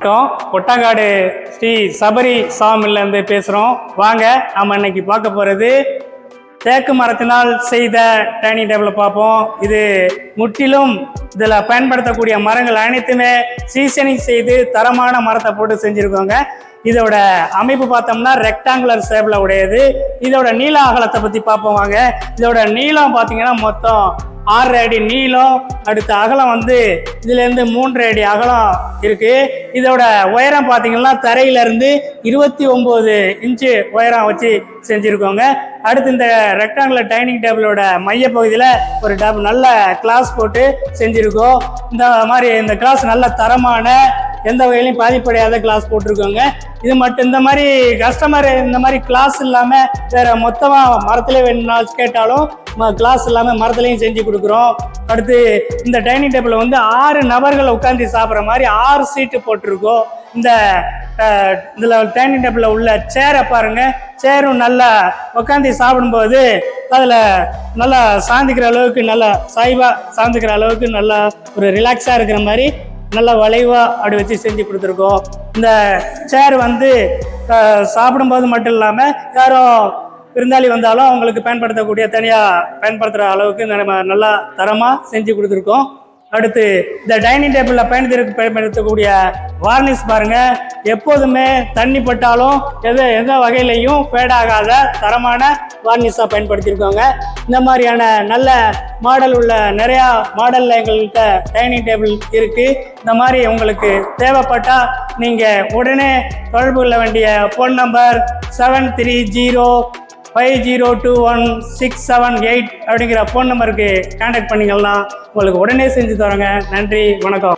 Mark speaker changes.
Speaker 1: வணக்கம். கொட்டாங்காடு ஸ்ரீ சபரி சாமிலேருந்து பேசுகிறோம். வாங்க நம்ம இன்னைக்கு பார்க்க போகிறது தேக்கு மரத்தினால் செய்த டைனிங் டேபிளை பார்ப்போம். இது முற்றிலும் இதில் பயன்படுத்தக்கூடிய மரங்கள் அனைத்துமே சீசனிங் செய்து தரமான மரத்தை போட்டு செஞ்சுருக்கோங்க. இதோட அமைப்பு பார்த்தோம்னா ரெக்டாங்குலர் ஷேப்பில் உடையது. இதோட நீள அகலத்தை பற்றி பார்ப்போம் வாங்க. இதோட நீளம் பார்த்தீங்கன்னா மொத்தம் 6 அடி நீளம், அடுத்த அகலம் இதுலேருந்து 3 அடி அகலம் இருக்குது. இதோட உயரம் பார்த்தீங்கன்னா தரையிலேருந்து 29 இன்ச்சு உயரம் வச்சு செஞ்சுருக்கோங்க. அடுத்து இந்த ரெக்டாங்குலர் டைனிங் டேபிளோட மையப்பகுதியில் ஒரு நல்ல கிளாஸ் போட்டு செஞ்சுருக்கோம். இந்த கிளாஸ் நல்ல தரமான எந்த வகையிலையும் பாதிப்படையாத கிளாஸ் போட்டிருக்கோங்க. இது மட்டும் இந்த மாதிரி கஸ்டமர் இந்த மாதிரி கிளாஸ் இல்லாமல் வேற மொத்தமாக மரத்துல வேணும்னாலும் கேட்டாலும் கிளாஸ் இல்லாமல் மரத்துலையும் செஞ்சு கொடுக்குறோம். அடுத்து இந்த டைனிங் டேபிள் 6 நபர்கள் உட்காந்து சாப்பிட்ற மாதிரி 6 சீட்டு போட்டிருக்கோம். இதில் டைனிங் டேபிளில் உள்ள சேரை பாருங்க. சேரும் நல்லா உட்காந்து சாப்பிடும்போது அதில் நல்லா சாந்திக்கிற அளவுக்கு நல்லா சாய்வாக சாந்திக்கிற அளவுக்கு நல்லா ஒரு ரிலாக்ஸாக இருக்கிற மாதிரி நல்லா வளைவாக அப்படி வச்சு செஞ்சு கொடுத்துருக்கோம். இந்த சேர் சாப்பிடும்போது மட்டும் இல்லாமல் யாரும் விருந்தாளி வந்தாலும் அவங்களுக்கு பயன்படுத்தக்கூடிய தனியாக பயன்படுத்துகிற அளவுக்கு நம்ம நல்லா தரமாக செஞ்சு கொடுத்துருக்கோம். அடுத்து இந்த டைனிங் டேபிளில் பயன்படுத்தக்கூடிய வார்னிஷ் பாருங்கள். எப்போதுமே தண்ணி பட்டாலும் எந்த வகையிலையும் ஃபேடாகாத தரமான வார்னிஷாக பயன்படுத்தியிருக்கோங்க. இந்த மாதிரியான நல்ல மாடல் உள்ள நிறையா மாடலில் எங்கள்கிட்ட டைனிங் டேபிள் இருக்குது. இந்த மாதிரி உங்களுக்கு தேவைப்பட்டால் நீங்கள் உடனே தொடர்பு கொள்ள வேண்டிய ஃபோன் நம்பர் 7304502167 அப்படிங்கிற ஃபோன் நம்பருக்கு கான்டாக்ட் பண்ணிங்கன்னா உங்களுக்கு உடனே செஞ்சு தரோங்க. நன்றி, வணக்கம்.